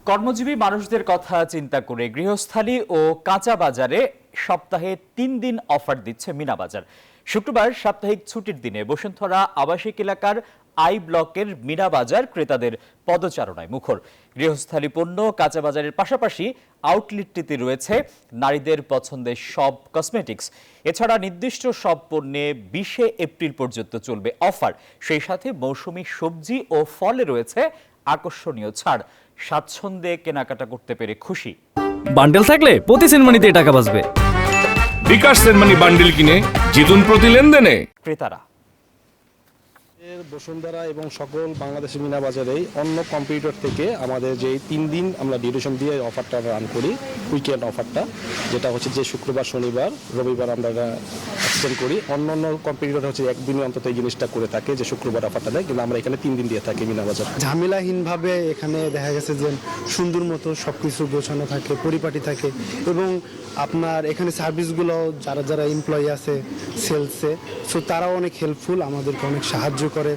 কর্মজীবী মানুষদের কথা চিন্তা করে গৃহস্থালী ও কাঁচা বাজারে সপ্তাহে ৩ দিন অফার দিচ্ছে মিনা বাজার। শুক্রবার সাপ্তাহিক ছুটির দিনে বসুন্ধরা আবাসিক এলাকার আই ব্লকের মিনা বাজার ক্রেতাদের পদচারণায় মুখর। গৃহস্থালী পণ্য, কাঁচা বাজারের পাশাপাশি আউটলেটটিতে রয়েছে নারীদের পছন্দের সব কসমেটিক্স। এছাড়া নির্দিষ্ট সব পণ্যে ২০ এপ্রিল পর্যন্ত চলবে অফার। সেই সাথে মৌসুমী সবজি ও ফলে রয়েছে আকর্ষণীয় ছাড়। স্বাচ্ছন্দ্যে কেনাকাটা করতে পেরে খুশি। বান্ডেল থাকলে প্রতি সেনমানিতে টাকা বাঁচবে। বিকাশ সেনমানি বান্ডেল কিনে জিতুন প্রতি লেনদেনে। ক্রেতারা বসুন্ধরা এবং সকল বাংলাদেশের মিনা বাজারেই অন্য কম্পিউটার থেকে আমাদের যে ৩ দিন আমরা ডিউরেশন দিয়ে অফারটা রান করি, উইকেন্ড অফারটা, যেটা হচ্ছে যে শুক্রবার, শনিবার, রবিবার আমরা এক্সটেন্ড করি। অন্য কম্পিউটার হচ্ছে একদিনই অন্তত এই জিনিসটা করে থাকে, যে শুক্রবার অফারটা দেয়, কিন্তু আমরা এখানে 3 দিন দিয়ে থাকি মিনা বাজার। ঝামেলাহীনভাবে এখানে দেখা গেছে যে সুন্দর মতো সব কিছু গোছানো থাকে, পরিপাটি থাকে, এবং আপনার এখানে সার্ভিসগুলো যারা এমপ্লয়ি আছে সেলসে, সো তারাও অনেক হেল্পফুল, আমাদেরকে অনেক সাহায্য করে।